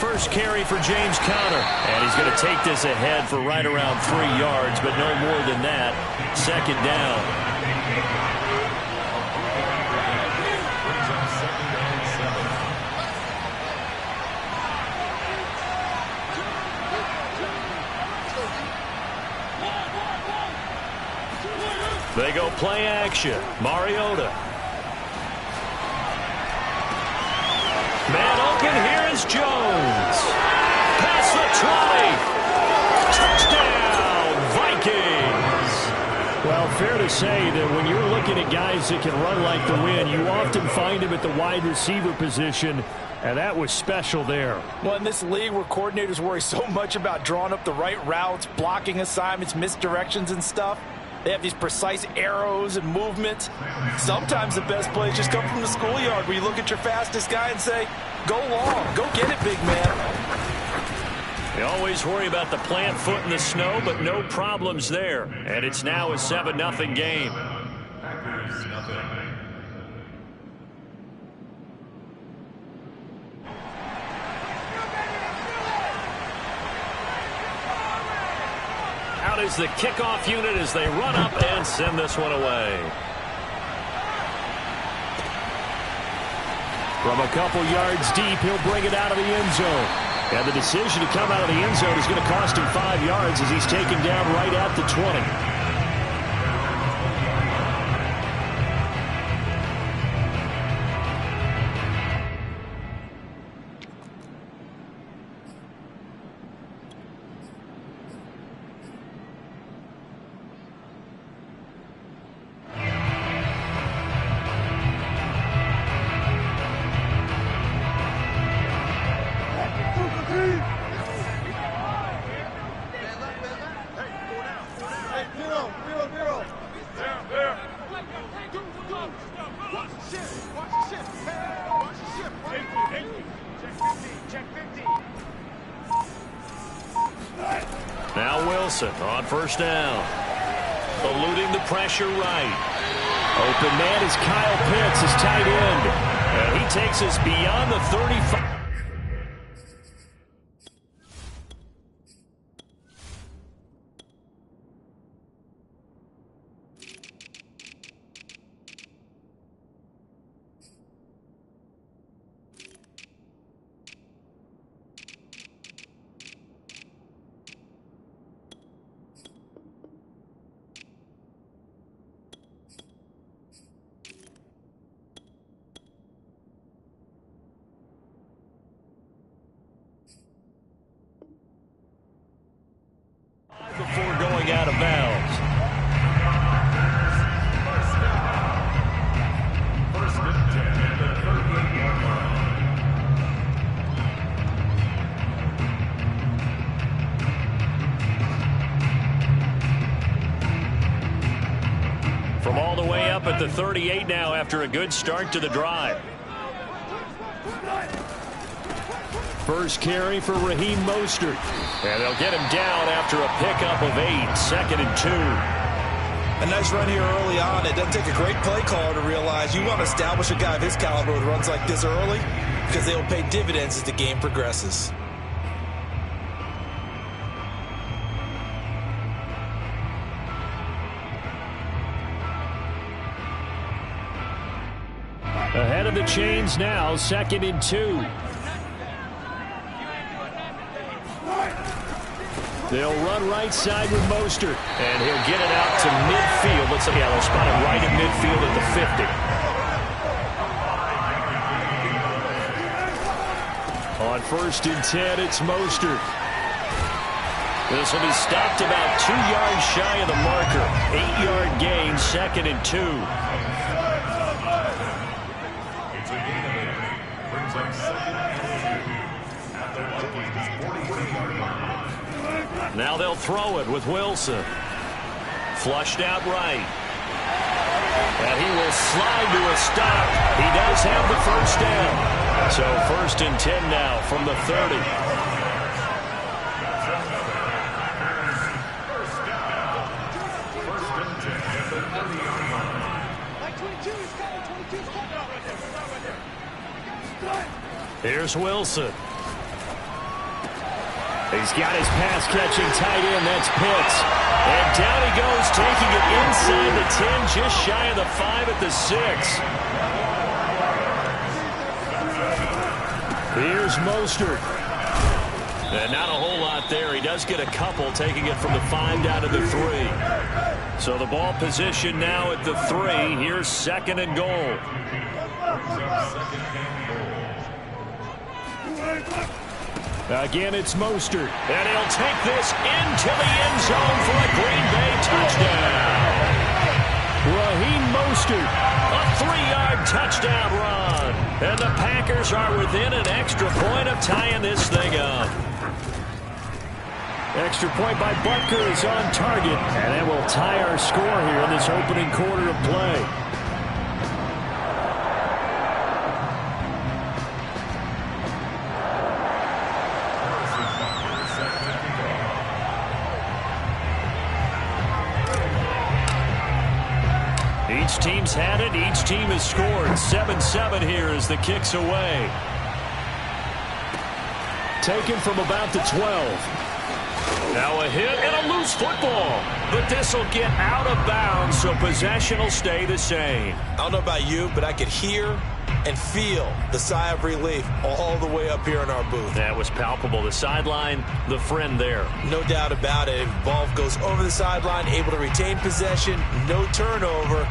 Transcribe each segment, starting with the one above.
first carry for James Conner. And he's going to take this ahead for right around 3 yards, but no more than that. Second down. They go play action. Mariota. Man open, here is Jones. Past the 20. Touchdown, Vikings. Well, fair to say that when you're looking at guys that can run like the wind, you often find them at the wide receiver position, and that was special there. Well, in this league where coordinators worry so much about drawing up the right routes, blocking assignments, misdirections and stuff, they have these precise arrows and movements. Sometimes the best plays just come from the schoolyard where you look at your fastest guy and say, go long, go get it, big man. They always worry about the plant foot in the snow, but no problems there. And it's now a 7-0 game. Out is the kickoff unit as they run up and send this one away. From a couple yards deep, he'll bring it out of the end zone. And the decision to come out of the end zone is going to cost him 5 yards as he's taken down right at the 20. Now Wilson on first down. Eluding the pressure right. Open man is Kyle Pitts, his tight end. And he takes us beyond the 35. Before going out of bounds. First and 10 at the 38-yard line. From all the way up at the 38 now after a good start to the drive. First carry for Raheem Mostert. And they'll get him down after a pickup of 8, 2nd and 2. A nice run here early on. It doesn't take a great play caller to realize you want to establish a guy of his caliber with runs like this early because they will pay dividends as the game progresses. Ahead of the chains now, 2nd and 2. They'll run right side with Mostert. And he'll get it out to midfield. Let's see, yeah, they'll spot him right in midfield at the 50. On 1st and 10, it's Mostert. This will be stopped about 2 yards shy of the marker. 8-yard gain, 2nd and 2. Now they'll throw it with Wilson. Flushed out right. And he will slide to a stop. He does have the first down. So 1st and 10 now from the 30. Here's Wilson. He's got his pass-catching tight end. That's Pitts. And down he goes, taking it inside the 10, just shy of the 5 at the 6. Here's Mostert. And not a whole lot there. He does get a couple, taking it from the 5 down to the 3. So the ball position now at the 3. Here's 2nd and goal. Again, it's Mostert. And he'll take this into the end zone for a Green Bay touchdown. Raheem Mostert, a 3-yard touchdown run. And the Packers are within an extra point of tying this thing up. Extra point by Butker is on target. And that will tie our score here in this opening quarter of play. Each team's had it. Each team has scored. 7-7 here as the kick's away. Taken from about the 12. Now a hit and a loose football. But this will get out of bounds, so possession will stay the same. I don't know about you, but I could hear and feel the sigh of relief all the way up here in our booth. That was palpable. The sideline, the friend there. No doubt about it. Ball goes over the sideline, able to retain possession, no turnover.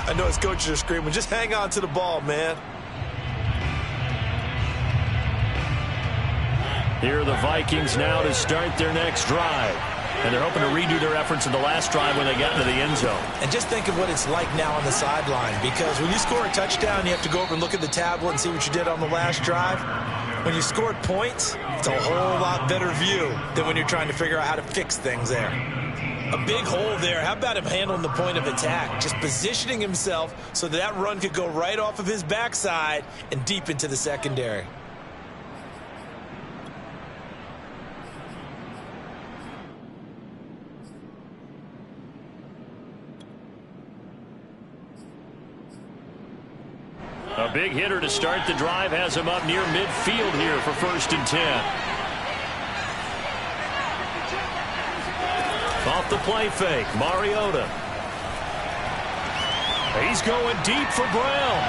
I know his coaches are screaming, just hang on to the ball, man. Here are the Vikings now to start their next drive. And they're hoping to redo their efforts in the last drive when they got into the end zone. And just think of what it's like now on the sideline, because when you score a touchdown, you have to go over and look at the tablet and see what you did on the last drive. When you scored points, it's a whole lot better view than when you're trying to figure out how to fix things there. A big hole there. How about him handling the point of attack? Just positioning himself so that run could go right off of his backside and deep into the secondary. A big hitter to start the drive has him up near midfield here for 1st and 10. Off the play fake, Mariota. He's going deep for Brown.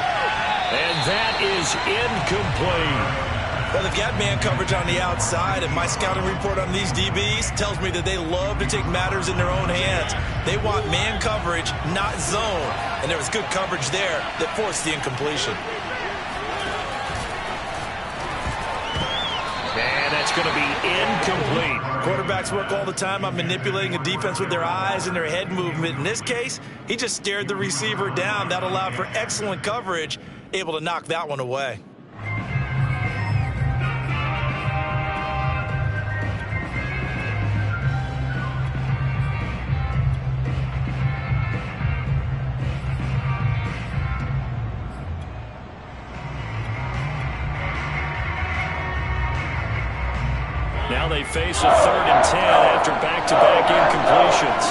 And that is incomplete. Well, they've got man coverage on the outside, and my scouting report on these DBs tells me that they love to take matters in their own hands. They want man coverage, not zone. And there was good coverage there that forced the incompletion. And that's going to be incomplete. Quarterbacks work all the time on manipulating a defense with their eyes and their head movement. In this case, he just stared the receiver down. That allowed for excellent coverage, able to knock that one away. Now they face a 3rd and 10 after back-to-back incompletions.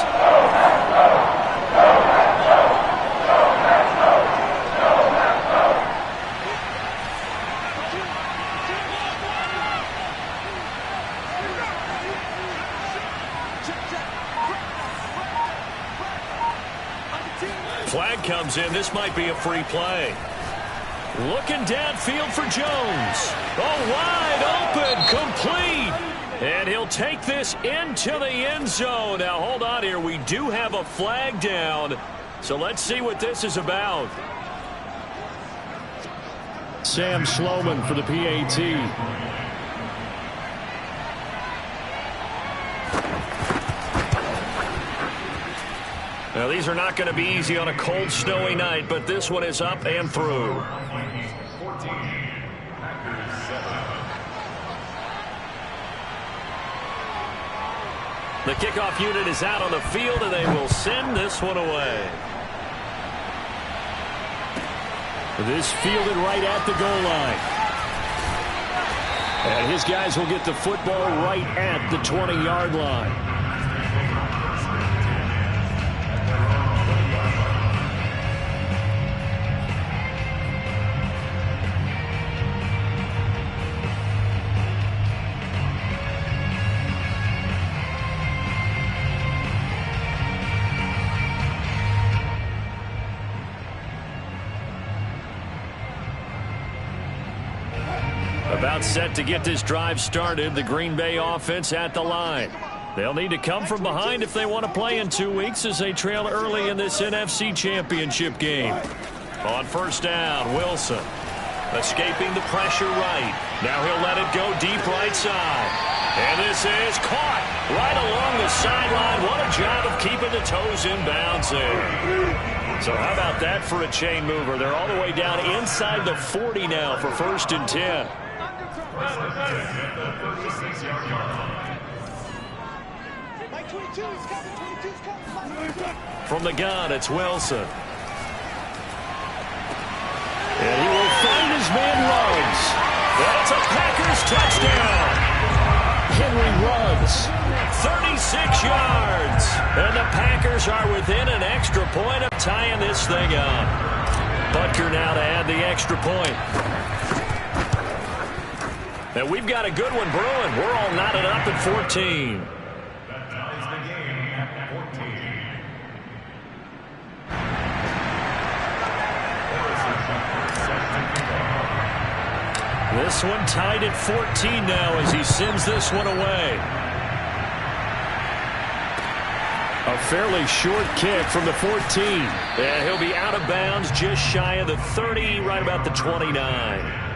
Flag comes in. This might be a free play. Looking downfield for Jones. Oh, wide open, complete. And he'll take this into the end zone. Now, hold on here. We do have a flag down. So let's see what this is about. Sam Sloman for the PAT. Now, these are not going to be easy on a cold, snowy night, but this one is up and through. The kickoff unit is out on the field, and they will send this one away. This fielded right at the goal line. And his guys will get the football right at the 20-yard line. About set to get this drive started. The Green Bay offense at the line. They'll need to come from behind if they want to play in 2 weeks as they trail early in this NFC Championship game. On first down, Wilson. Escaping the pressure right. Now he'll let it go deep right side. And this is caught right along the sideline. What a job of keeping the toes in bounds there. So how about that for a chain mover? They're all the way down inside the 40 now for 1st and 10. From the gun, it's Wilson. And he will find his man Ruggs. That's a Packers touchdown. Henry Ruggs, 36 yards. And the Packers are within an extra point of tying this thing up. Butker now to add the extra point. And we've got a good one brewing. We're all knotted up at 14. This one tied at 14 now as he sends this one away. A fairly short kick from the 14. And he'll be out of bounds just shy of the 30, right about the 29.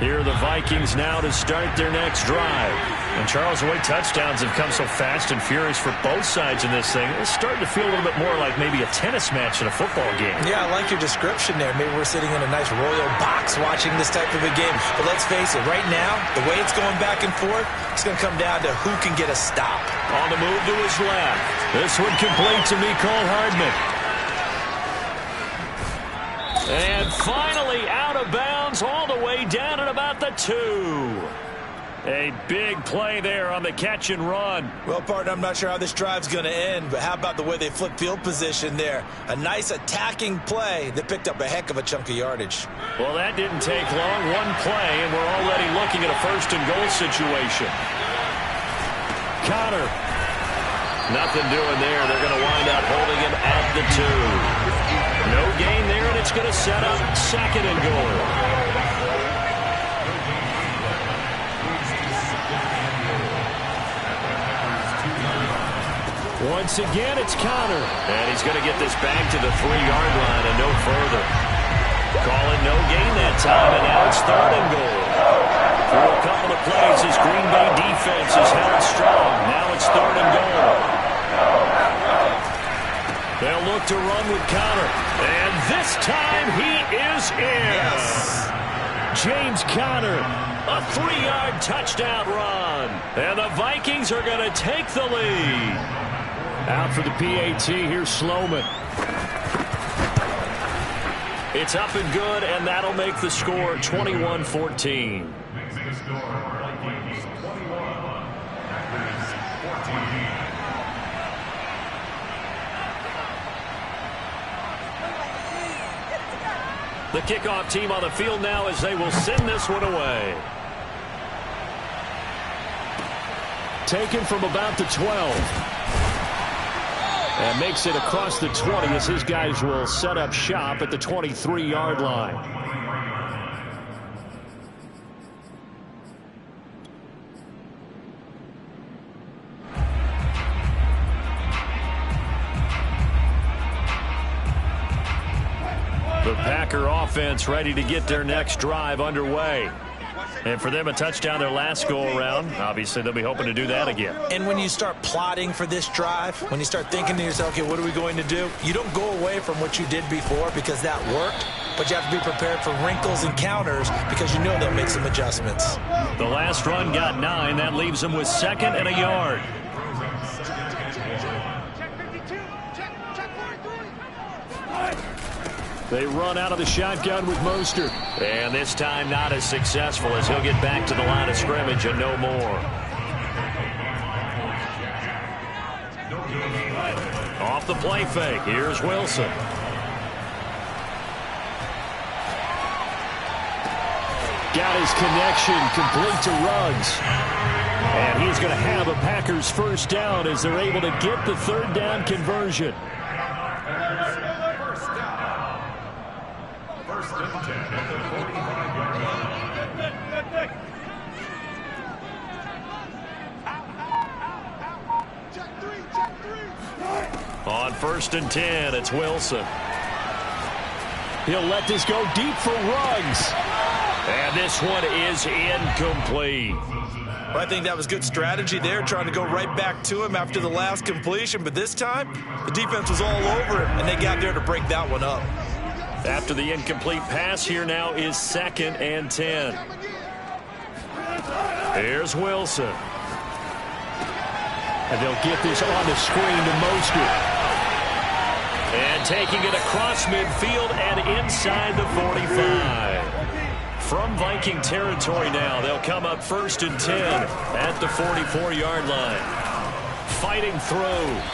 Here are the Vikings now to start their next drive. And Charles, the way touchdowns have come so fast and furious for both sides in this thing, it's starting to feel a little bit more like maybe a tennis match in a football game. Yeah, I like your description there. Maybe we're sitting in a nice royal box watching this type of a game. But let's face it, right now, the way it's going back and forth, it's going to come down to who can get a stop. On the move to his left. This one complete to Mecole Hardman. And finally out of bounds all the way down at about the 2. A big play there on the catch and run. Well, partner, I'm not sure how this drive's going to end, but how about the way they flip field position there? A nice attacking play that picked up a heck of a chunk of yardage. Well, that didn't take long. One play, and we're already looking at a 1st and goal situation. Connor. Nothing doing there. They're going to wind up holding him at the 2. No gain there, and it's going to set up 2nd and goal. Once again, it's Connor. And he's going to get this back to the 3-yard line and no further. Call it no gain that time, and now it's 3rd and goal. Through a couple of plays, his Green Bay defense is held strong. Now it's 3rd and goal. They'll look to run with Connor. And this time he is in. Yes. James Conner, a 3-yard touchdown run. And the Vikings are going to take the lead. Out for the PAT, here's Sloman. It's up and good, and that'll make the score 21-14. The kickoff team on the field now as they will send this one away. Taken from about the 12. And makes it across the 20 as his guys will set up shop at the 23-yard line. The Packer offense ready to get their next drive underway. And for them, a touchdown their last go-around. Obviously, they'll be hoping to do that again. And when you start plotting for this drive, when you start thinking to yourself, okay, what are we going to do? You don't go away from what you did before because that worked, but you have to be prepared for wrinkles and counters because you know they'll make some adjustments. The last run got 9. That leaves them with 2nd and a yard. They run out of the shotgun with Mostert. And this time not as successful as he'll get back to the line of scrimmage and no more. Off the play fake, here's Wilson. Got his connection complete to Ruggs. And he's going to have a Packers first down as they're able to get the third down conversion. First and 10 at the 45-yard line. On first and 10, it's Wilson. He'll let this go deep for Ruggs. And this one is incomplete. Well, I think that was good strategy there, trying to go right back to him after the last completion. But this time, the defense was all over him, and they got there to break that one up. After the incomplete pass, here now is 2nd and 10. Here's Wilson. And they'll get this on the screen to Mostert. And taking it across midfield and inside the 45. From Viking territory now, they'll come up first and 10 at the 44-yard line. Fighting through,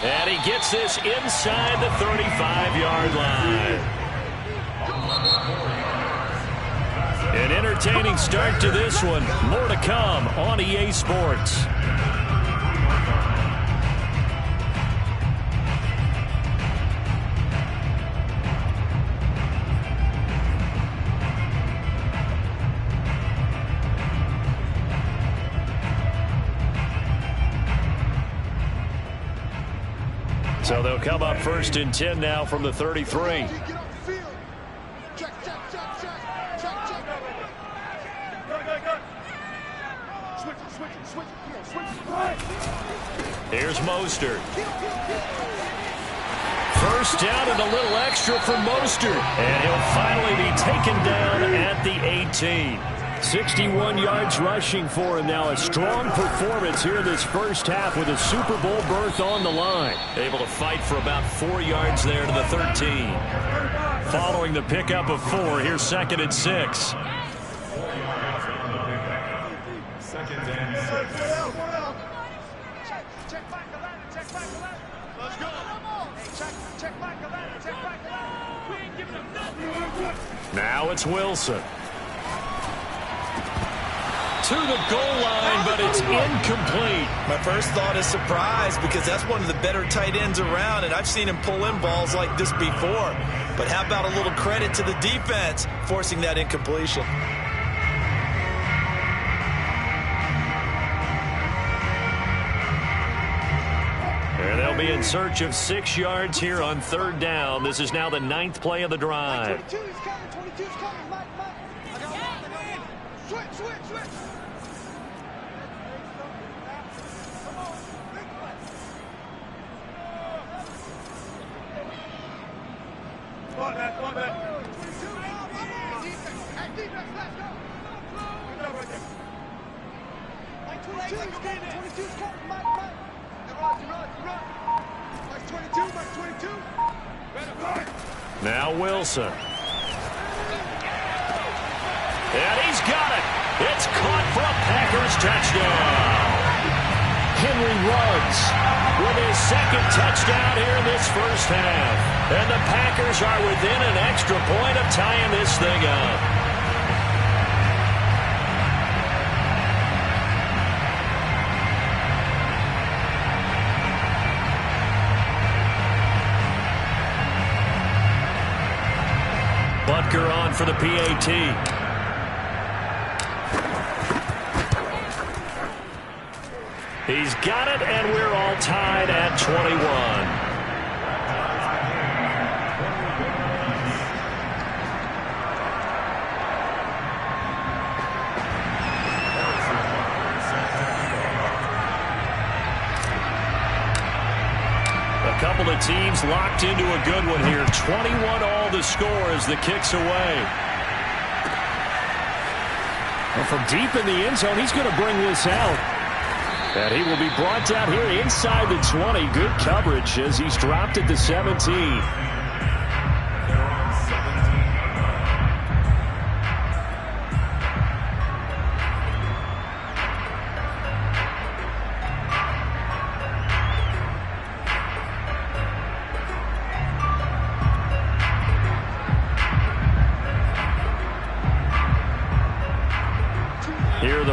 and he gets this inside the 35-yard line. An entertaining start to this one. More to come on EA Sports. So they'll come up first and 10 now from the 33. Here's Mostert. First down and a little extra for Mostert. And he'll finally be taken down at the 18. 61 yards rushing for him now. A strong performance here in this first half with a Super Bowl berth on the line. Able to fight for about 4 yards there to the 13. Following the pickup of 4, here's 2nd and 6. Second and 6. Now it's Wilson. To the goal line, but it's incomplete. My first thought is surprise, because that's one of the better tight ends around, and I've seen him pull in balls like this before. But how about a little credit to the defense forcing that incompletion? And they'll be in search of 6 yards here on third down. This is now the 9th play of the drive. 22's coming, 22's coming, Mike. I got one. Switch. One back. Hey, defense, let's go. Mike, 22's coming, Mike. Run. Mike, 22. Now Wilson. And he's got it. It's caught for a Packers touchdown. Henry Ruggs with his 2nd touchdown here in this first half. And the Packers are within an extra point of tying this thing up. Butker on for the PAT. He's got it, and we're all tied at 21. A couple of teams locked into a good one here. 21 all the score as the kick's away. And from deep in the end zone, he's going to bring this out. And he will be brought down here inside the 20. Good coverage as he's dropped at the 17.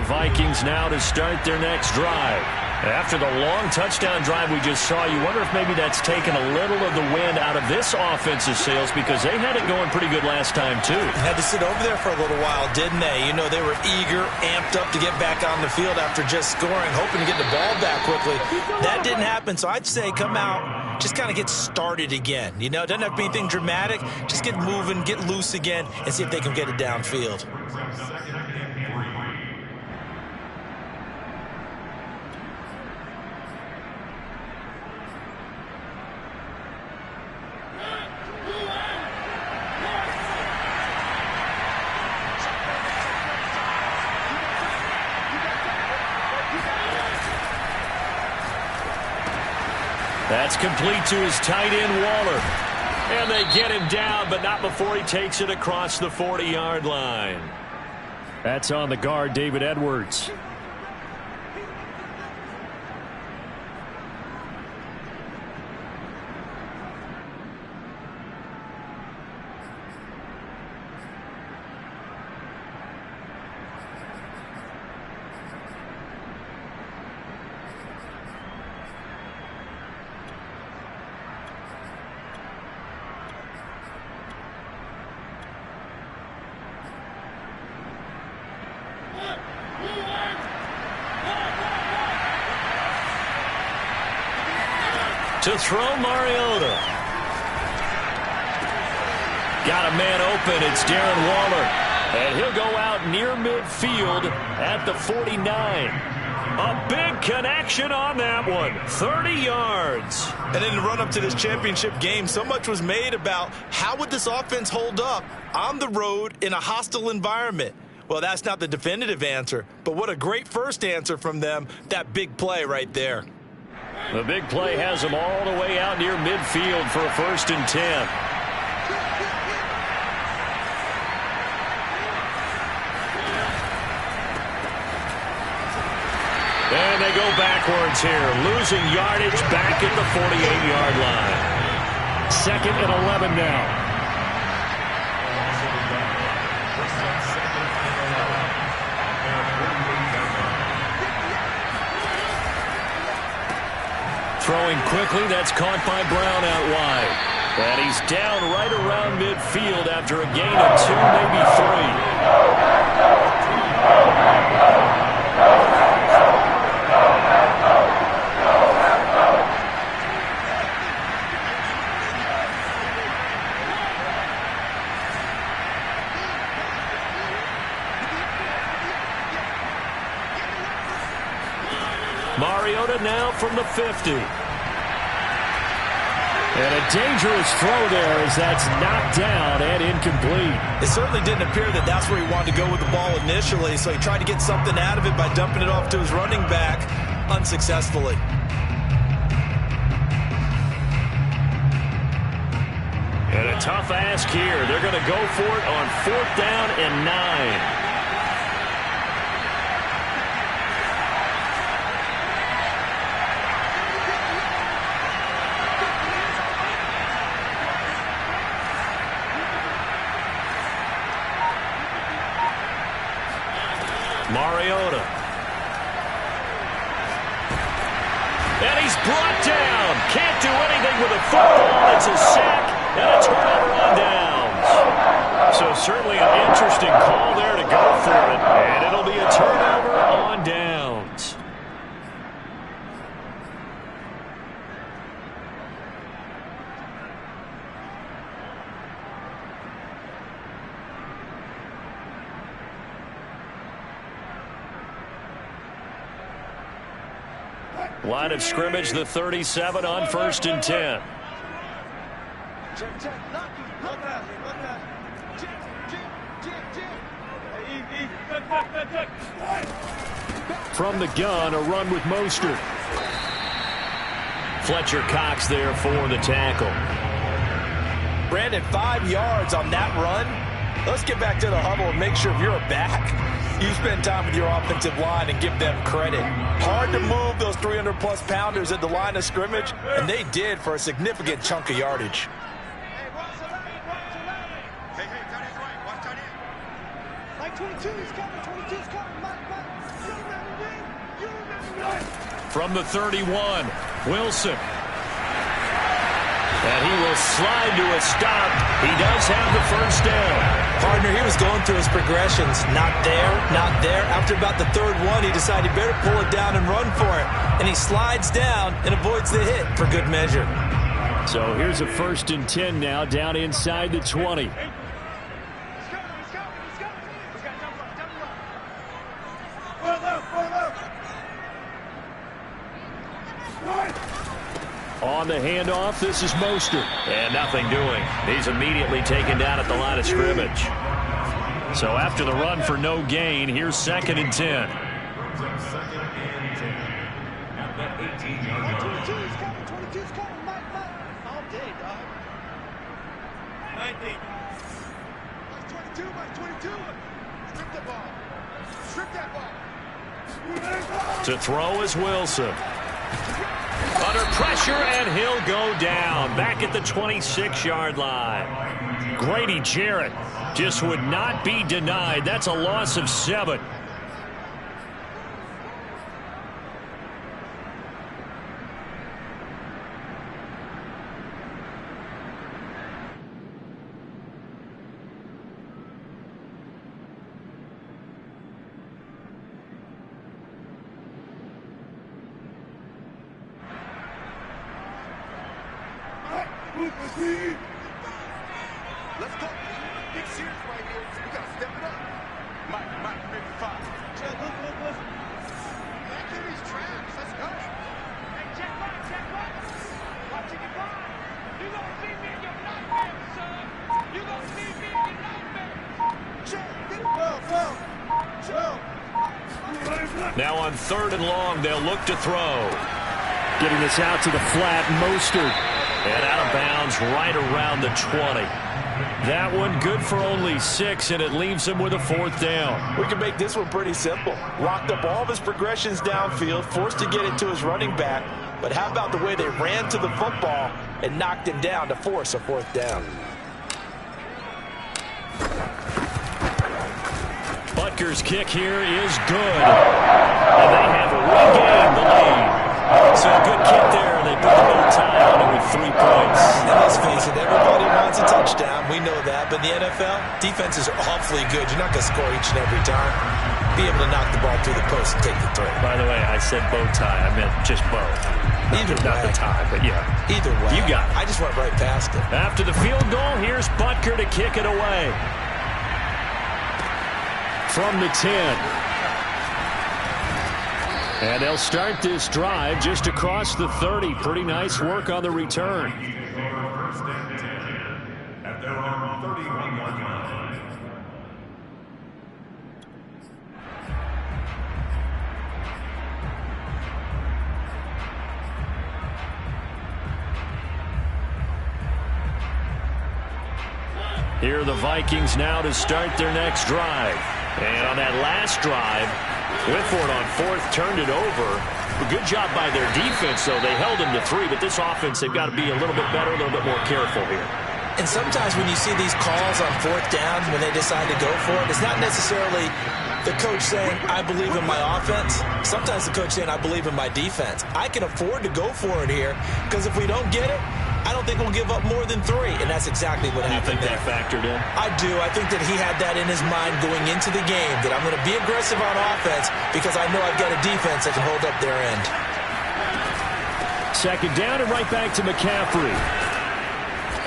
Vikings now to start their next drive. After the long touchdown drive we just saw, you wonder if maybe that's taken a little of the wind out of this offense's sails because they had it going pretty good last time, too. Had to sit over there for a little while, didn't they? You know, they were eager, amped up to get back on the field after just scoring, hoping to get the ball back quickly. That didn't happen, so I'd say come out, just kind of get started again. You know, it doesn't have to be anything dramatic. Just get moving, get loose again, and see if they can get it downfield. That's complete to his tight end, Waller. And they get him down, but not before he takes it across the 40-yard line. That's on the guard, David Edwards. To throw, Mariota. Got a man open. It's Darren Waller. And he'll go out near midfield at the 49. A big connection on that one. 30 yards. And in the run-up to this championship game, so much was made about how would this offense hold up on the road in a hostile environment. Well, that's not the definitive answer, but what a great first answer from them, that big play right there. The big play has him all the way out near midfield for a 1st and 10. And they go backwards here, losing yardage back at the 48-yard line. 2nd and 11 now. Throwing quickly, that's caught by Brown out wide. And he's down right around midfield after a gain of 2, maybe 3. Mariota now from the 50. And a dangerous throw there as that's knocked down and incomplete. It certainly didn't appear that that's where he wanted to go with the ball initially, so he tried to get something out of it by dumping it off to his running back unsuccessfully. And a tough ask here. They're going to go for it on 4th down and 9. Mariota. And he's brought down. Can't do anything with a football. It's a sack and a turnover on downs. So certainly an interesting call there to go for it. And it'll be a turnover on downs. Line of scrimmage, the 37 on 1st and 10. From the gun, a run with Mostert. Fletcher Cox there for the tackle. Brandon, 5 yards on that run. Let's get back to the huddle and make sure if you're a back, you spend time with your offensive line and give them credit. Hard to move those 300-plus pounders at the line of scrimmage, and they did for a significant chunk of yardage. Like 22's coming, 22's coming, Mike. From the 31, Wilson. And he will slide to a stop. He does have the first down. Partner, he was going through his progressions. Not there, not there. After about the third one, he decided he better pull it down and run for it. And he slides down and avoids the hit for good measure. So here's a 1st and 10 now, down inside the 20. On the handoff, this is Mostert. And nothing doing. He's immediately taken down at the line of scrimmage. So after the run for no gain, here's 2nd and 10. 22's coming, 22's coming, Mike. All day, dog. 90. Mike 22, Mike 22. Strip the ball. Strip that ball. To throw is Wilson. Under pressure, and he'll go down. Back at the 26-yard line. Grady Jarrett just would not be denied. That's a loss of 7. Let's go. Big series right here. We got to step it up. Mike, 55. Check, look. Back in these traps. Let's go. Hey, check right. Watching it fly. You gonna see me in your nightmares, son. You gonna see me in your nightmares. Check, get it. Go. Check. Now on 3rd and long, they'll look to throw. Getting this out to the flat, Mostert. And out of bounds right around the 20. That one good for only 6, and it leaves him with a 4th down. We can make this one pretty simple. Locked up all of his progressions downfield, forced to get it to his running back. But how about the way they ran to the football and knocked him down to force a 4th down? Butker's kick here is good. And they have regained the lead. So a good kick there, and they put the bow tie on it with 3 points. And let's face it, everybody wants a touchdown. We know that. But in the NFL, defenses are awfully good. You're not going to score each and every time. Be able to knock the ball through the post and take the throw. By the way, I said bow tie. I meant just bow. Either way. Not the tie, but yeah. Either way. You got it. I just went right past it. After the field goal, here's Butker to kick it away. From the 10. And they'll start this drive just across the 30. Pretty nice work on the return. First and 10 at their own 31-yard line. Here are the Vikings now to start their next drive. And on that last drive, Whitford on 4th turned it over. A good job by their defense, though. They held them to 3, but this offense, they've got to be a little bit better, a little bit more careful here. And sometimes when you see these calls on 4th down, when they decide to go for it, it's not necessarily the coach saying, I believe in my offense. Sometimes the coach saying, I believe in my defense. I can afford to go for it here, because if we don't get it, I don't think we'll give up more than 3, and that's exactly what happened there. You think that factored in? I do. I think that he had that in his mind going into the game, that I'm going to be aggressive on offense because I know I've got a defense that can hold up their end. 2nd down and right back to McCaffrey.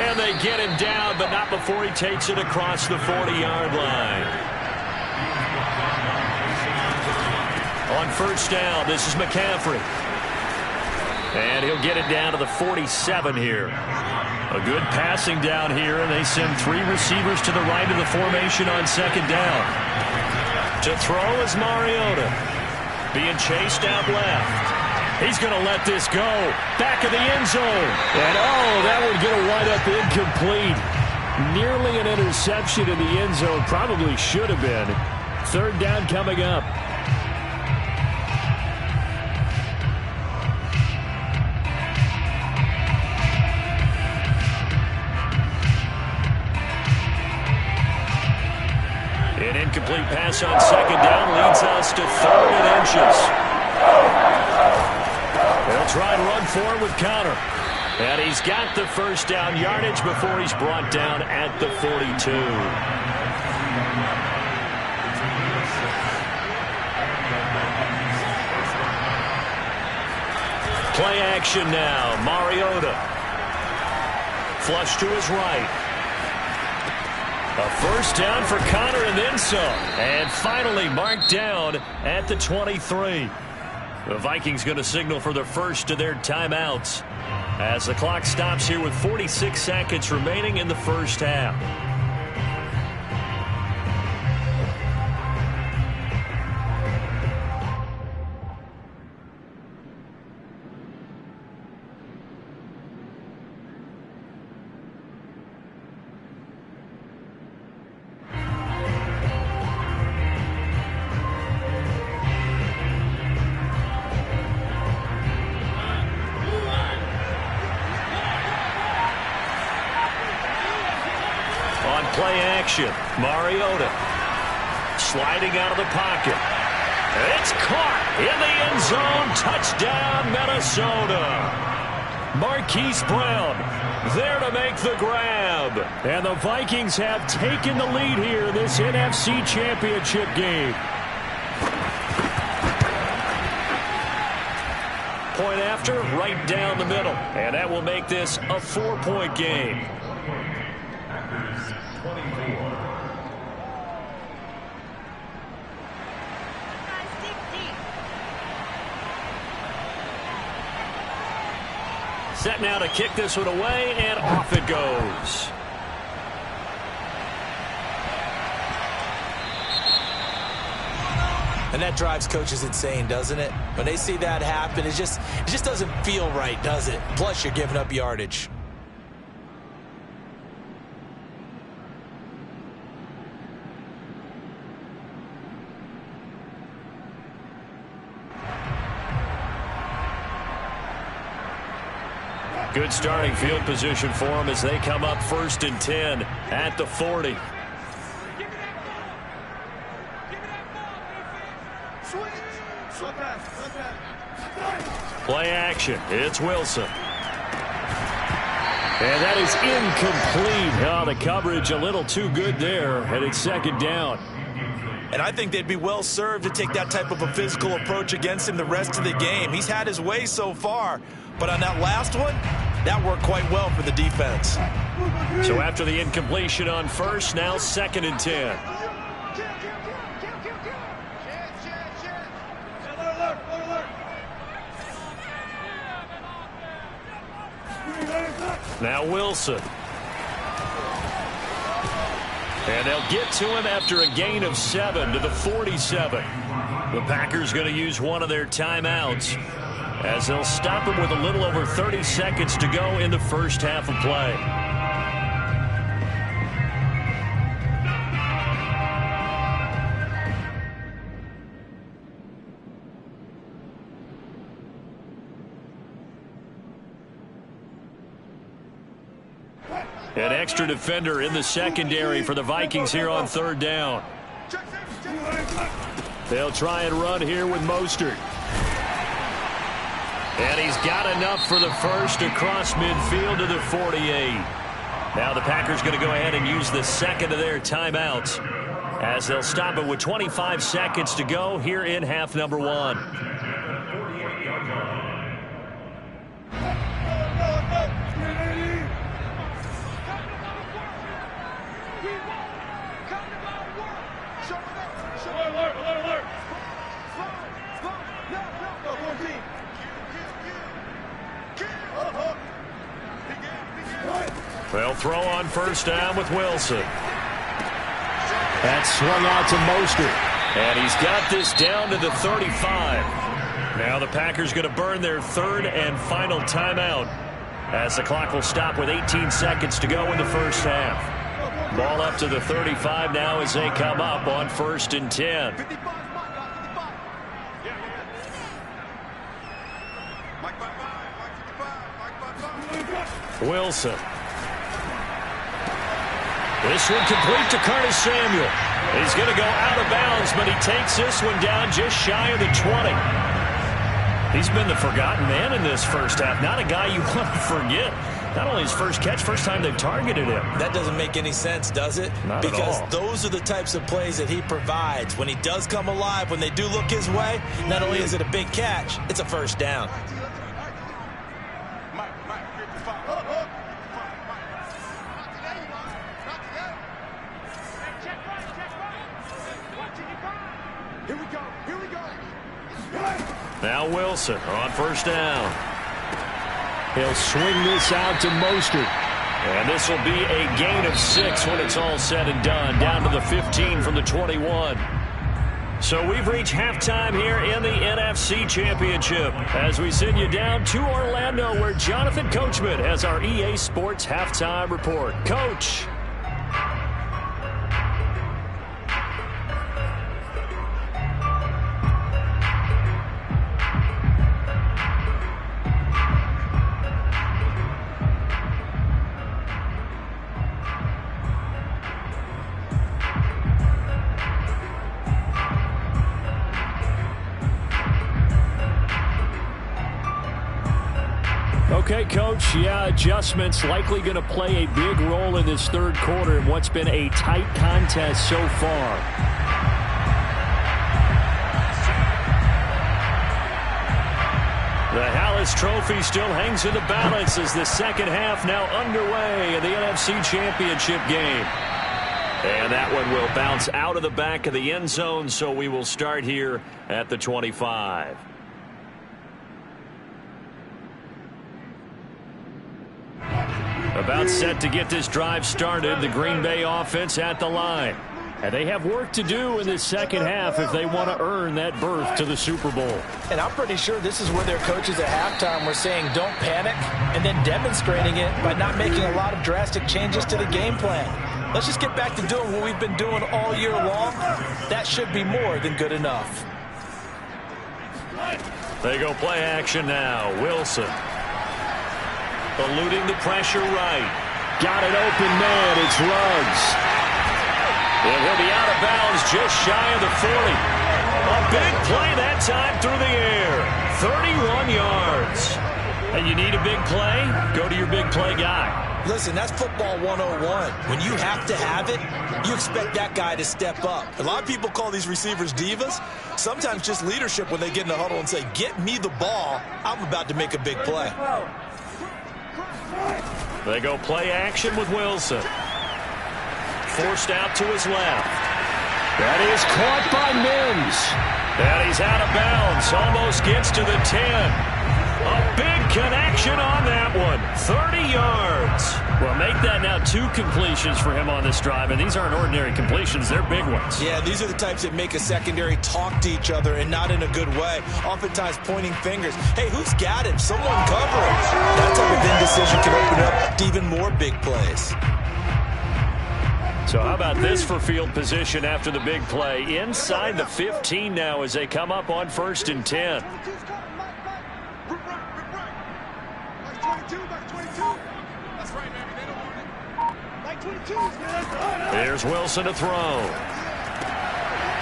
And they get him down, but not before he takes it across the 40-yard line. On 1st down, this is McCaffrey. And he'll get it down to the 47 here. A good passing down here, and they send 3 receivers to the right of the formation on 2nd down. To throw is Mariota. Being chased out left. He's going to let this go. Back of the end zone. And that would get a wind up incomplete. Nearly an interception in the end zone. Probably should have been. 3rd down coming up. An incomplete pass on 2nd down leads us to 3rd and inches. They'll try and run for it with Conner. And he's got the first down yardage before he's brought down at the 42. Play action now. Mariota. Flush to his right. A first down for Conner and then some. And finally marked down at the 23. The Vikings going to signal for the first of their timeouts as the clock stops here with 46 seconds remaining in the first half. Play action. Mariota sliding out of the pocket. It's caught in the end zone. Touchdown, Minnesota. Marquise Brown there to make the grab. And the Vikings have taken the lead here in this NFC Championship game. Point after, right down the middle. And that will make this a 4-point game. Set now to kick this one away, and off it goes. And that drives coaches insane, doesn't it? When they see that happen, it just doesn't feel right, does it? Plus, you're giving up yardage. Good starting field position for them as they come up 1st and 10 at the 40. Play action. It's Wilson. And that is incomplete. Oh, the coverage a little too good there, and it's 2nd down. And I think they'd be well served to take that type of a physical approach against him the rest of the game. He's had his way so far, but on that last one, that worked quite well for the defense. So after the incompletion on 1st, now 2nd and 10. Now Wilson. And they'll get to him after a gain of 7 to the 47. The Packers going to use one of their timeouts as they'll stop him with a little over 30 seconds to go in the first half of play. An extra defender in the secondary for the Vikings here on 3rd down. They'll try and run here with Mostert. And he's got enough for the first across midfield to the 48. Now the Packers going to go ahead and use the 2nd of their timeouts as they'll stop it with 25 seconds to go here in half number 1. They'll throw on 1st down with Wilson. That's swung out to Mostert. And he's got this down to the 35. Now the Packers going to burn their 3rd and final timeout as the clock will stop with 18 seconds to go in the first half. Ball up to the 35 now as they come up on 1st and 10. Wilson. This one complete to Curtis Samuel. He's going to go out of bounds, but he takes this one down just shy of the 20. He's been the forgotten man in this first half. Not a guy you want to forget. Not only his first catch, first time they've targeted him. That doesn't make any sense, does it? Not at all. Because those are the types of plays that he provides. When he does come alive, when they do look his way, not only is it a big catch, it's a first down. Now Wilson on first down. He'll swing this out to Mostert. And this will be a gain of 6 when it's all said and done. Down to the 15 from the 21. So we've reached halftime here in the NFC Championship as we send you down to Orlando where Jonathan Coachman has our EA Sports Halftime Report. Coach. Okay, Coach, yeah, adjustments likely going to play a big role in this third quarter in what's been a tight contest so far. The Hallis Trophy still hangs in the balance as the second half now underway in the NFC Championship game. And that one will bounce out of the back of the end zone, so we will start here at the 25. About set to get this drive started, the Green Bay offense at the line. And they have work to do in this second half if they want to earn that berth to the Super Bowl. And I'm pretty sure this is where their coaches at halftime were saying don't panic and then demonstrating it by not making a lot of drastic changes to the game plan. Let's just get back to doing what we've been doing all year long. That should be more than good enough. They go play action now. Wilson. Eluding the pressure right. Got an open man. It's Ruggs. And he'll be out of bounds just shy of the 40. A big play that time through the air. 31 yards. And you need a big play? Go to your big play guy. Listen, that's football 101. When you have to have it, you expect that guy to step up. A lot of people call these receivers divas. Sometimes just leadership when they get in the huddle and say, get me the ball. I'm about to make a big play. They go play action with Wilson. Forced out to his left. That is caught by Mims. And he's out of bounds. Almost gets to the 10. A big connection on that one. 30 yards. Well, make that now 2 completions for him on this drive, and these aren't ordinary completions. They're big ones. Yeah, these are the types that make a secondary talk to each other and not in a good way. Oftentimes pointing fingers. Hey, who's got him? Someone cover him. That type of indecision can open up to even more big plays. So how about this for field position after the big play? Inside the 15 now as they come up on 1st and 10. Here's Wilson to throw.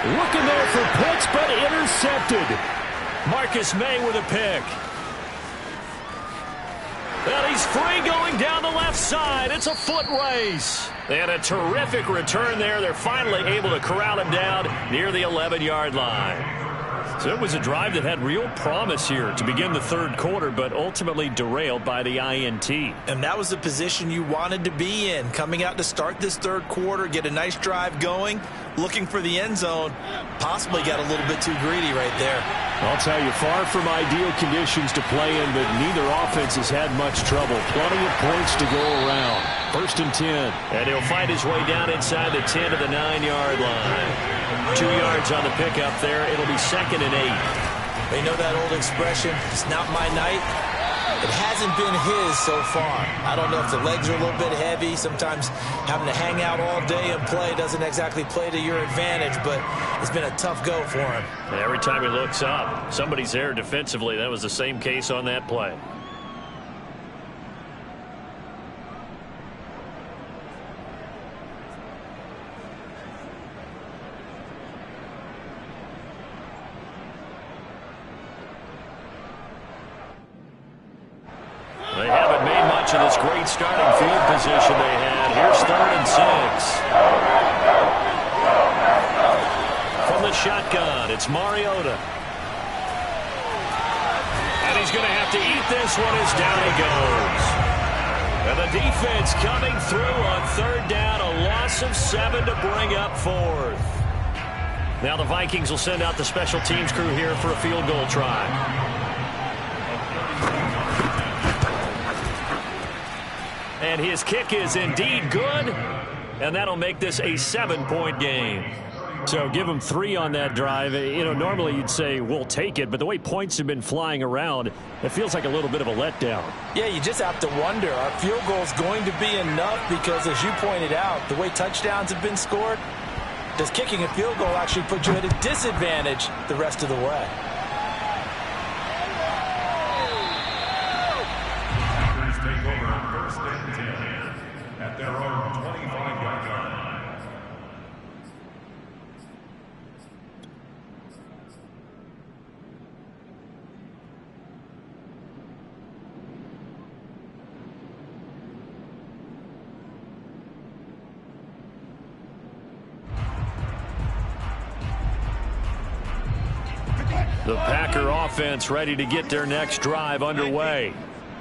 Looking there for Pitts, but intercepted. Marcus May with a pick. And he's free going down the left side. It's a foot race. And a terrific return there. They're finally able to corral him down near the 11-yard line. So it was a drive that had real promise here to begin the third quarter, but ultimately derailed by the INT. And that was the position you wanted to be in. Coming out to start this third quarter, get a nice drive going, looking for the end zone. Possibly got a little bit too greedy right there. I'll tell you, far from ideal conditions to play in, but neither offense has had much trouble. Plenty of points to go around. 1st and 10. And he'll find his way down inside the 10 to the 9-yard line. 2 yards on the pickup there. It'll be 2nd and 8. You know that old expression, it's not my night? It hasn't been his so far. I don't know if the legs are a little bit heavy. Sometimes having to hang out all day and play doesn't exactly play to your advantage, but it's been a tough go for him. And every time he looks up, somebody's there defensively. That was the same case on that play. advantage of this great starting field position they had. Here's 3rd and 6. From the shotgun, it's Mariota. And he's going to have to eat this one as down he goes. And the defense coming through on 3rd down, a loss of 7 to bring up 4th. Now the Vikings will send out the special teams crew here for a field goal try. And his kick is indeed good, and that'll make this a 7-point game. So give them 3 on that drive. You know, normally you'd say we'll take it, but the way points have been flying around, it feels like a little bit of a letdown. Yeah, you just have to wonder, are field goals going to be enough? Because as you pointed out, the way touchdowns have been scored, does kicking a field goal actually put you at a disadvantage the rest of the way? Packers take over 1st and 10 at their own 25-yard line. The Packer offense ready to get their next drive underway.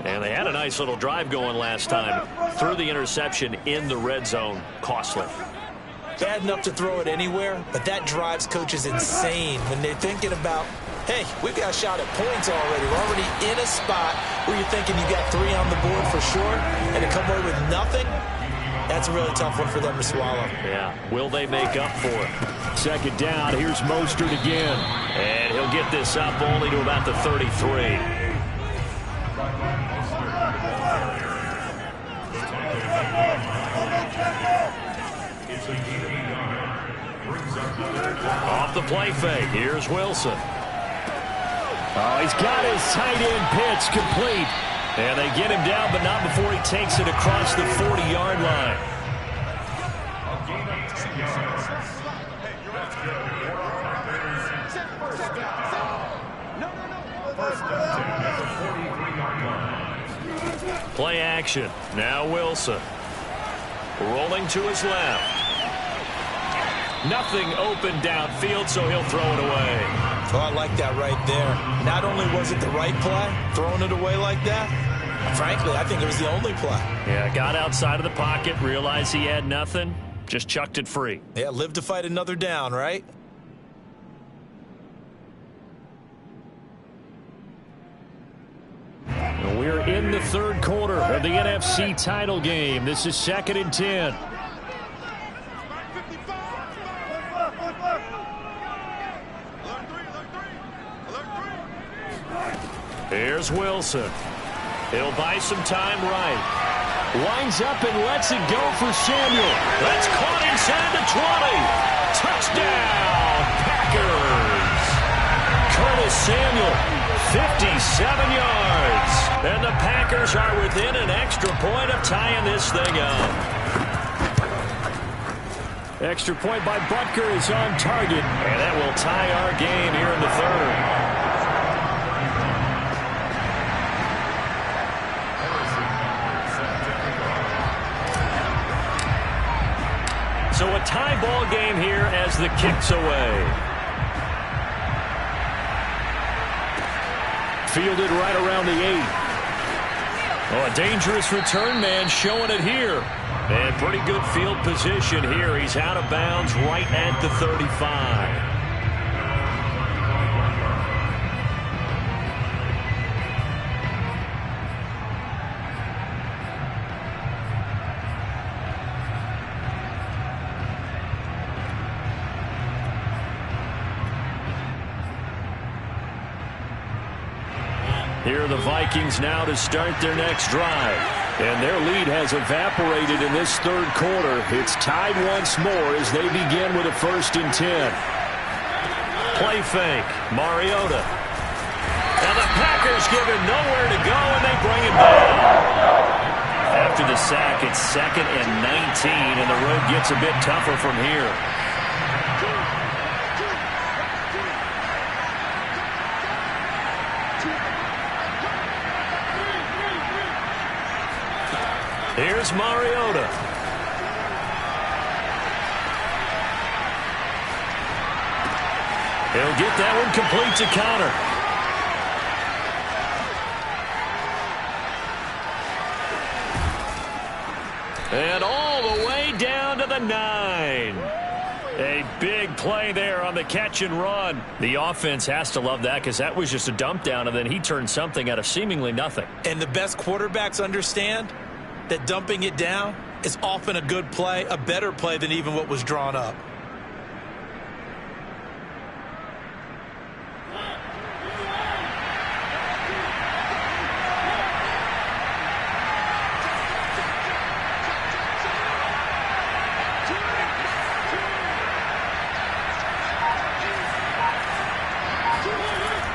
And they had a nice little drive going last time. Threw the interception in the red zone. Costly. Bad enough to throw it anywhere, but that drives coaches insane when they're thinking about, hey, we've got a shot at points already. We're already in a spot where you're thinking you got 3 on the board for sure, and to come away with nothing, that's a really tough one for them to swallow. Yeah. Will they make up for it? 2nd down, here's Mostert again. And he'll get this up only to about the 33. Off the play fake. Here's Wilson. Oh, he's got his tight end pitch complete. And they get him down, but not before he takes it across the 40-yard line. Play action. Now Wilson. Rolling to his left. Nothing open downfield, so he'll throw it away. Oh, I like that right there. Not only was it the right play, throwing it away like that, frankly, I think it was the only play. Yeah, got outside of the pocket, realized he had nothing, just chucked it free. Yeah, live to fight another down, right? We're in the 3rd quarter of the NFC title game. This is 2nd and 10. Here's Wilson. He'll buy some time right. Lines up and lets it go for Samuel. That's caught inside the 20. Touchdown, Packers. Curtis Samuel, 57 yards. And the Packers are within an extra point of tying this thing up. Extra point by Butker is on target. And that will tie our game here in the 3rd. So a tie ball game here as the kick's away. Fielded right around the 8. Oh, a dangerous return man showing it here. And pretty good field position here. He's out of bounds right at the 35. Here are the Vikings now to start their next drive. And their lead has evaporated in this 3rd quarter. It's tied once more as they begin with a 1st and 10. Play fake. Mariota. Now the Packers give him nowhere to go, and they bring him down. After the sack, it's 2nd and 19, and the road gets a bit tougher from here. Here's Mariota. He'll get that one complete to Connor. And all the way down to the 9. A big play there on the catch and run. The offense has to love that because that was just a dump down, and then he turned something out of seemingly nothing. And the best quarterbacks understand that dumping it down is often a good play, a better play than even what was drawn up.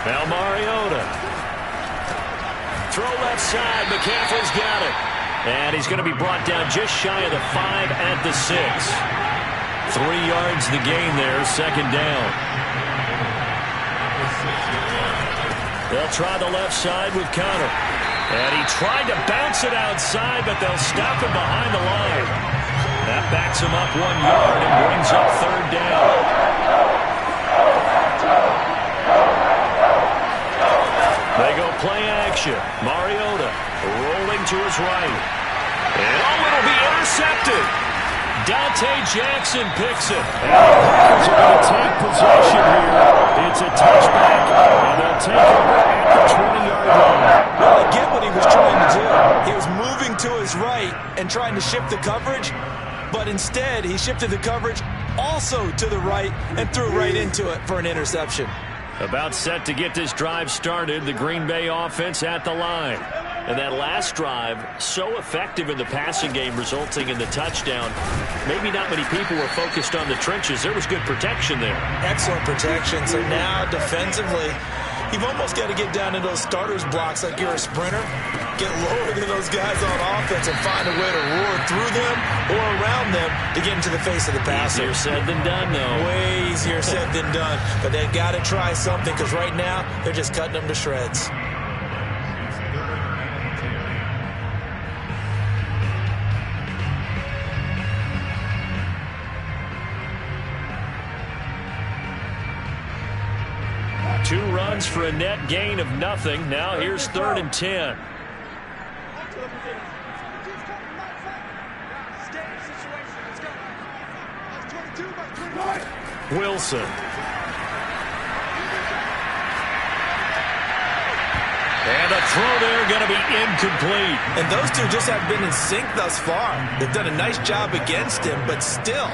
Now Mariota. Throw left side. McCaffrey's got it. And he's going to be brought down just shy of the 5 at the 6. 3 yards the gain there, second down. They'll try the left side with Connor. And he tried to bounce it outside, but they'll stop him behind the line. That backs him up 1 yard and brings up third down. They go play action. Mariota rolling to his right. And it'll be intercepted. Dante Jackson picks it. And the Packers are going to take possession here. It's a touchback, and they'll take over at the 20-yard line. Well, I get what he was trying to do. He was moving to his right and trying to shift the coverage, but instead he shifted the coverage also to the right and threw right into it for an interception. About set to get this drive started, the Green Bay offense at the line. And that last drive, so effective in the passing game, resulting in the touchdown. Maybe not many people were focused on the trenches. There was good protection there. Excellent protection. So now defensively, you've almost got to get down to those starters blocks like you're a sprinter. Get lower than those guys on offense and find a way to roar through them or around them to get into the face of the passer. Easier said than done, though. Way easier said than done. But they've got to try something because right now they're just cutting them to shreds. Two runs for a net gain of nothing. Now here's 3rd and 10. Wilson. And a throw there going to be incomplete. And those two just have been in sync thus far. They've done a nice job against him, but still,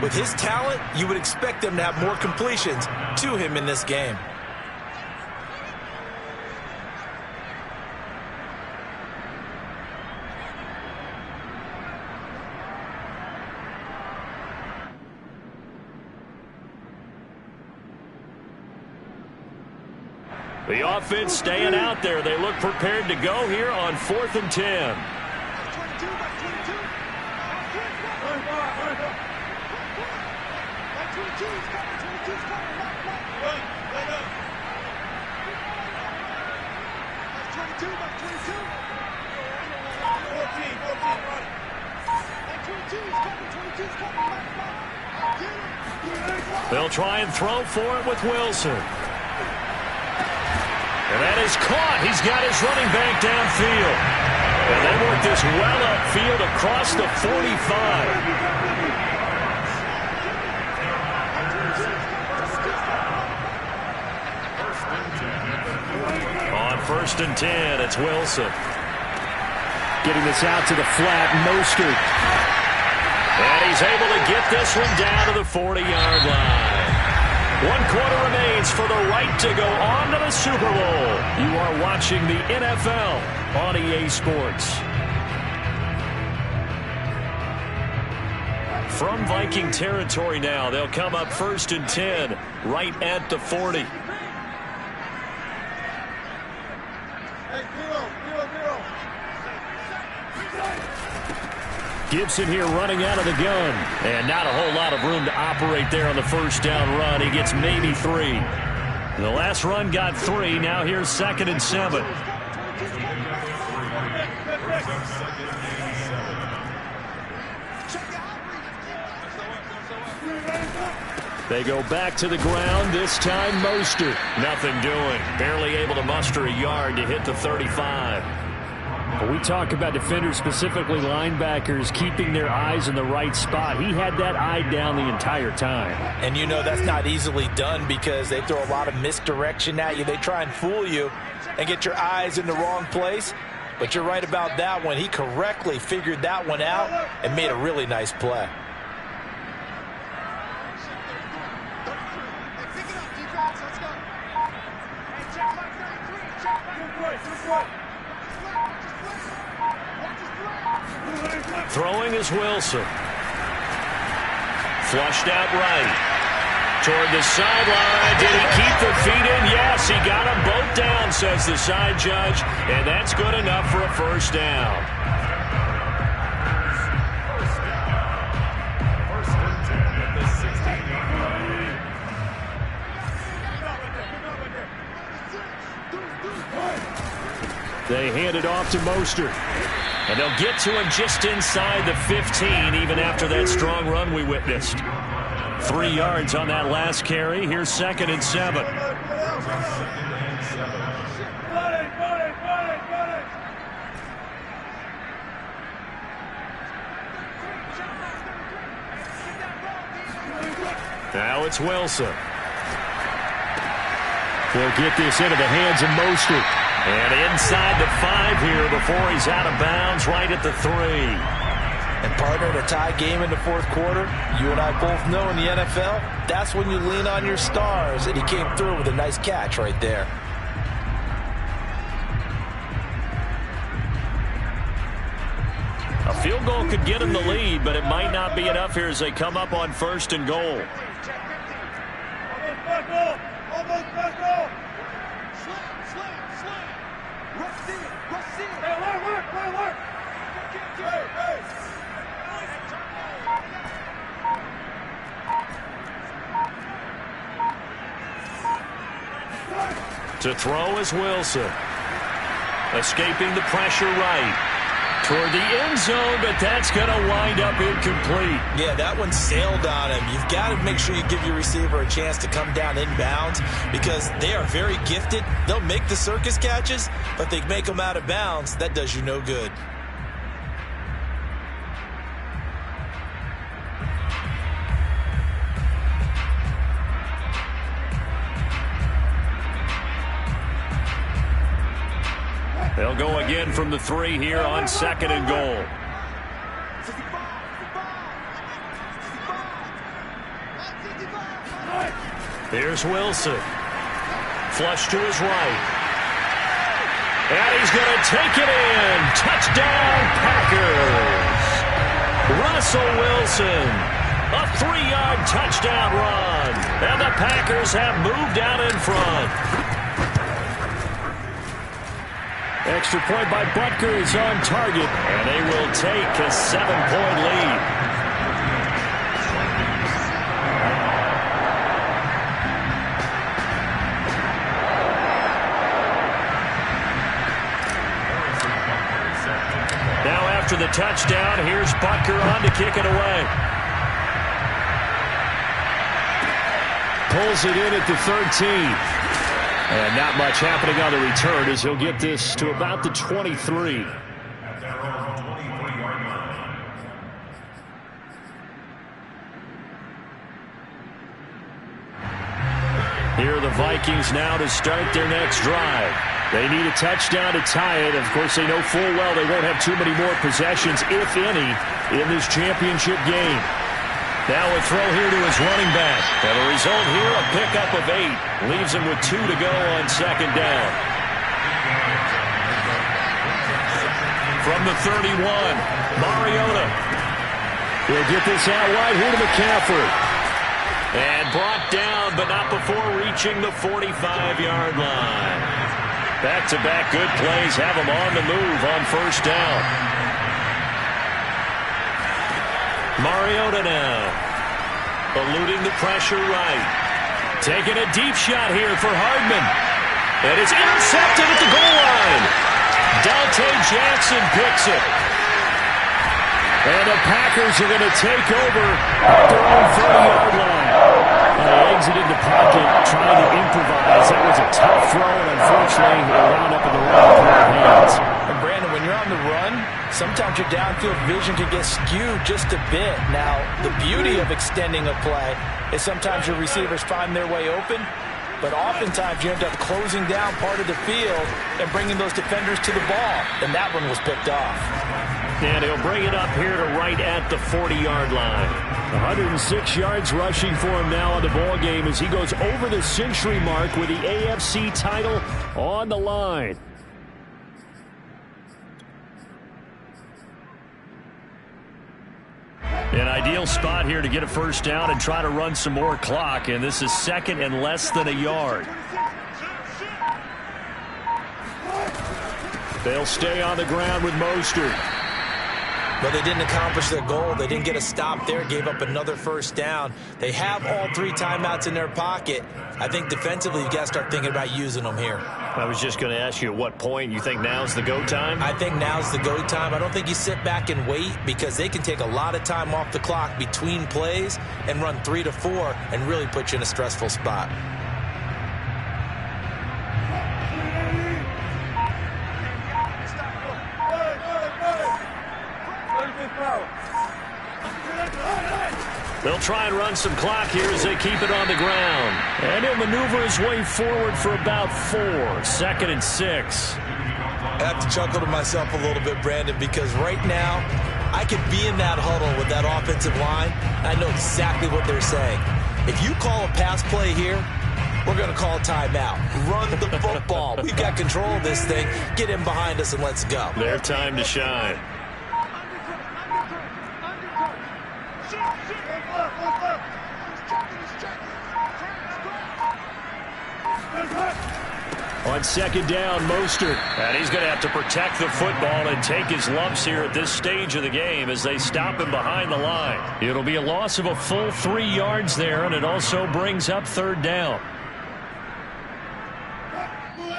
with his talent, you would expect them to have more completions to him in this game. The offense staying out there. They look prepared to go here on 4th and 10. They'll try and throw for it with Wilson. And that is caught. He's got his running back downfield. And they work this well upfield across the 45. On 1st and 10, it's Wilson. Getting this out to the flat, Mostert. And he's able to get this one down to the 40-yard line. 1 quarter remains for the right to go on to the Super Bowl. You are watching the NFL on EA Sports. From Viking territory now, they'll come up 1st and 10, right at the 40. Gibson here running out of the gun. And not a whole lot of room to operate there on the first down run. He gets maybe 3. The last run got 3. Now here's 2nd and 7. They go back to the ground, this time Mostert. Nothing doing. Barely able to muster a yard to hit the 35. When we talk about defenders, specifically linebackers, keeping their eyes in the right spot, he had that eye down the entire time. And you know that's not easily done because they throw a lot of misdirection at you. They try and fool you and get your eyes in the wrong place. But you're right about that one. He correctly figured that one out and made a really nice play. Throwing is Wilson. Flushed out right. Toward the sideline. Did he keep the feet in? Yes, he got them both down, says the side judge. And that's good enough for a first down. First and 10 at the 16-yard line. They hand it off to Mostert. And they'll get to him just inside the 15, even after that strong run we witnessed. 3 yards on that last carry. Here's 2nd and 7. Now it's Wilson. They'll get this into the hands of Mostert. And inside the 5 here before he's out of bounds, right at the 3. And partner, in a tie game in the fourth quarter, you and I both know in the NFL, that's when you lean on your stars. And he came through with a nice catch right there. A field goal could get him the lead, but it might not be enough here as they come up on 1st and goal. To throw is Wilson. Escaping the pressure right. Toward the end zone, but that's going to wind up incomplete. Yeah, that one sailed on him. You've got to make sure you give your receiver a chance to come down inbounds because they are very gifted. They'll make the circus catches, but they make them out of bounds. That does you no good. They'll go again from the 3 here on 2nd and goal. Here's Wilson. Flush to his right. And he's going to take it in. Touchdown, Packers. Russell Wilson. A 3-yard touchdown run. And the Packers have moved out in front. Extra point by Butker is on target, and they will take a 7-point lead. Now after the touchdown, here's Butker on to kick it away. Pulls it in at the 13. And not much happening on the return as he'll get this to about the 23. At their own 23-yard line. Here are the Vikings now to start their next drive. They need a touchdown to tie it. Of course, they know full well they won't have too many more possessions, if any, in this championship game. Now a throw here to his running back. And the result here, a pickup of 8. Leaves him with 2 to go on 2nd down. From the 31, Mariota. He'll get this out wide here to McCaffrey. And brought down, but not before reaching the 45-yard line. Back-to-back good plays have him on the move on 1st down. Mariota now, eluding the pressure right. Taking a deep shot here for Hardman. And it's intercepted at the goal line. Dante Jackson picks it. And the Packers are going to take over their own 30-yard line. Exited the pocket, trying to improvise. That was a tough throw, and unfortunately, it wound up in the wrong pair of hands. And Brandon, when you're on the run, sometimes your downfield vision can get skewed just a bit. Now, the beauty of extending a play is sometimes your receivers find their way open, but oftentimes you end up closing down part of the field and bringing those defenders to the ball, and that one was picked off. And he'll bring it up here to right at the 40-yard line. 106 yards rushing for him now in the ball game as he goes over the century mark with the AFC title on the line. An ideal spot here to get a first down and try to run some more clock, and this is second and less than a yard. They'll stay on the ground with Mostert. But they didn't accomplish their goal. They didn't get a stop there, gave up another first down. They have all 3 timeouts in their pocket. I think defensively you've got to start thinking about using them here. I was just going to ask you at what point you think now's the go time? I think now's the go time. I don't think you sit back and wait because they can take a lot of time off the clock between plays and run 3 to 4 and really put you in a stressful spot. They'll try and run some clock here as they keep it on the ground. And he'll maneuver his way forward for about 4. Second and 6. I have to chuckle to myself a little bit, Brandon, because right now I could be in that huddle with that offensive line. I know exactly what they're saying. If you call a pass play here, we're going to call a timeout. Run the football. We've got control of this thing. Get in behind us and let's go. Their time to shine. On second down, Mostert. And he's going to have to protect the football and take his lumps here at this stage of the game as they stop him behind the line. It'll be a loss of a full 3 yards there, and it also brings up third down.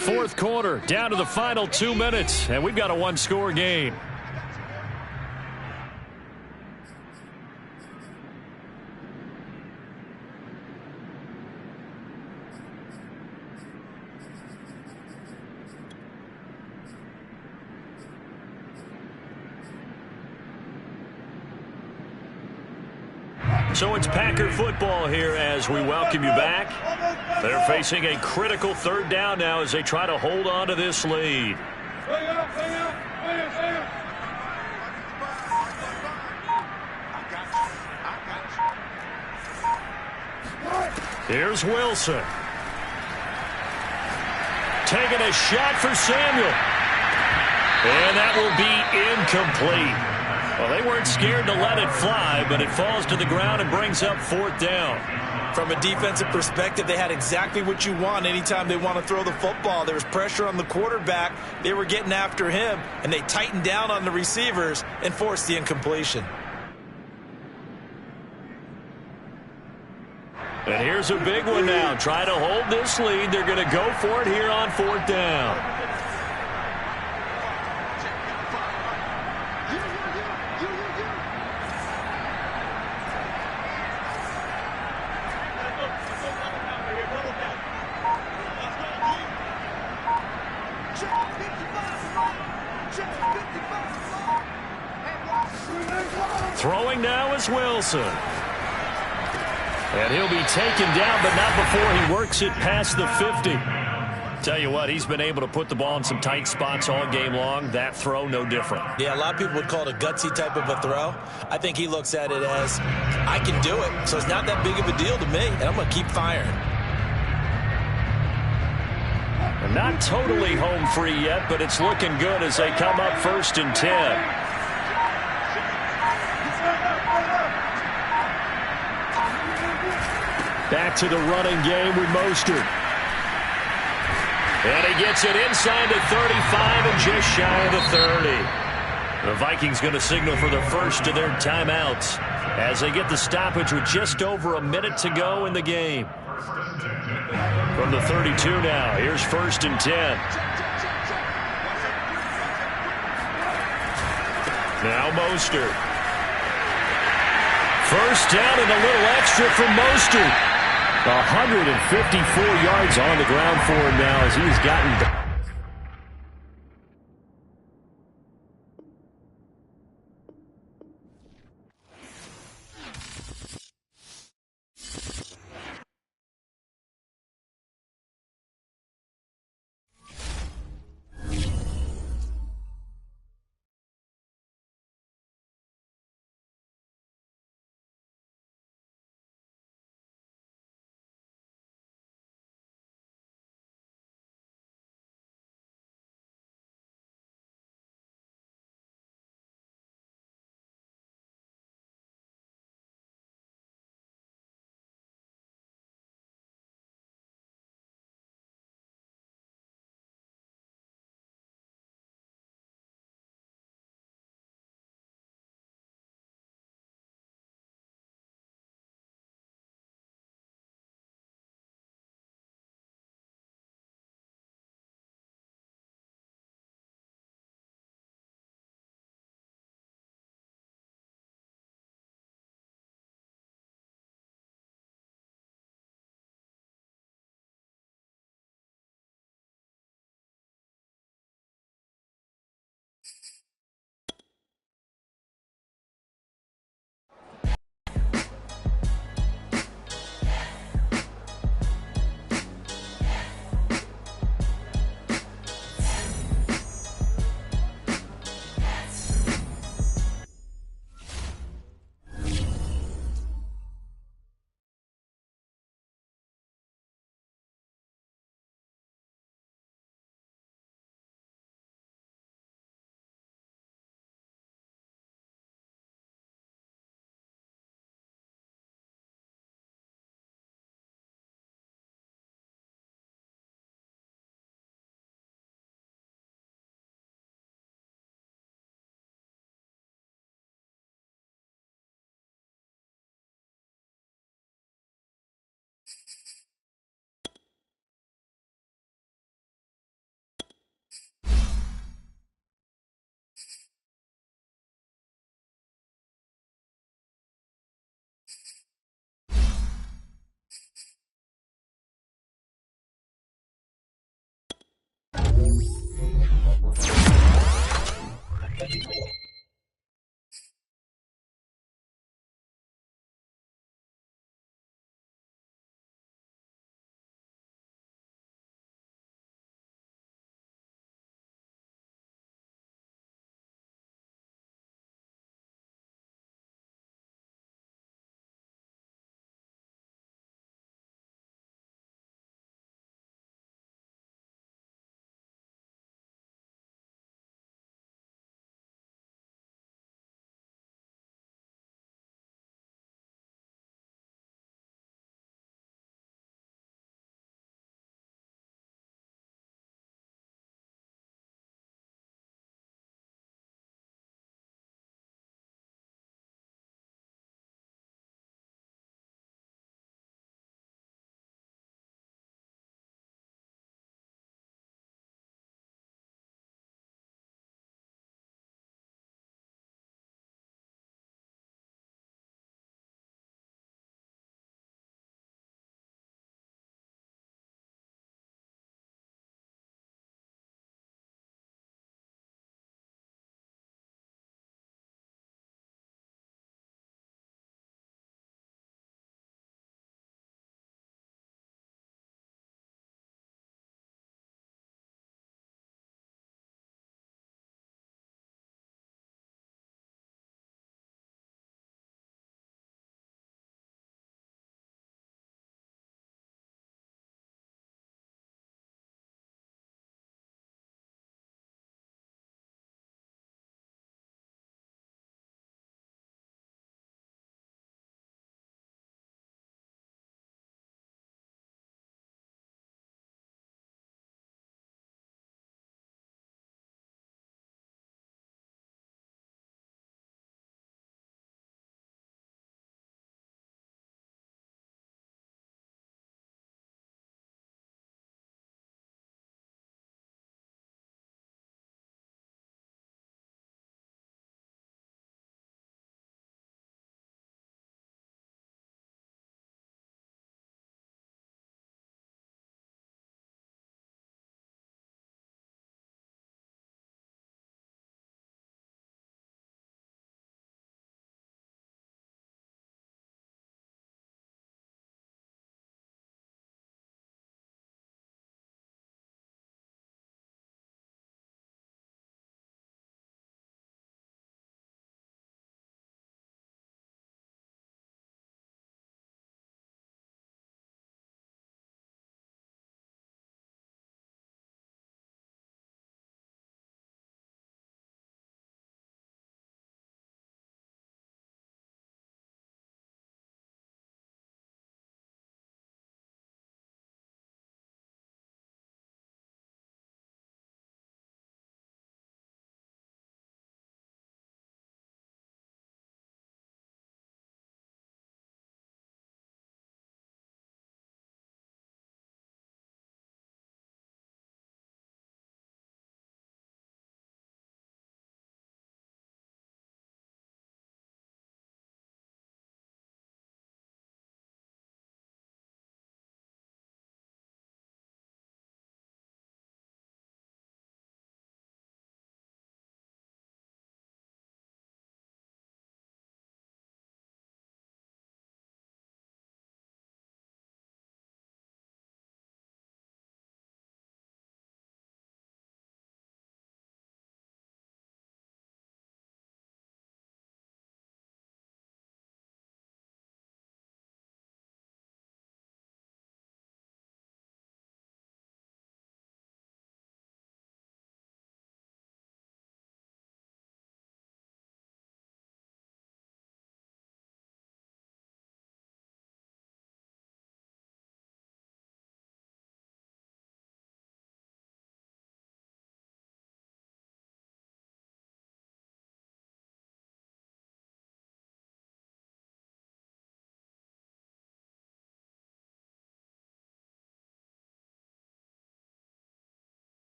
Fourth quarter, down to the final 2 minutes, and we've got a one-score game. So it's Packer football here as we welcome you back. They're facing a critical third down now as they try to hold on to this lead. Here's Wilson. Taking a shot for Samuel. And that will be incomplete. Well, they weren't scared to let it fly, but it falls to the ground and brings up fourth down. From a defensive perspective, they had exactly what you want anytime they want to throw the football. There was pressure on the quarterback. They were getting after him, and they tightened down on the receivers and forced the incompletion. And here's a big one now. Try to hold this lead. They're going to go for it here on fourth down. Throwing now is Wilson. And he'll be taken down, but not before he works it past the 50. Tell you what, he's been able to put the ball in some tight spots all game long. That throw, no different. Yeah, a lot of people would call it a gutsy type of a throw. I think he looks at it as, I can do it, so it's not that big of a deal to me, and I'm going to keep firing. And not totally home free yet, but it's looking good as they come up 1st and 10. Back to the running game with Mostert. And he gets it inside the 35 and just shy of the 30. The Vikings going to signal for the first of their timeouts as they get the stoppage with just over a minute to go in the game. From the 32 now, here's 1st and 10. Now Mostert. First down and a little extra from Mostert. 154 yards on the ground for him now as he's gotten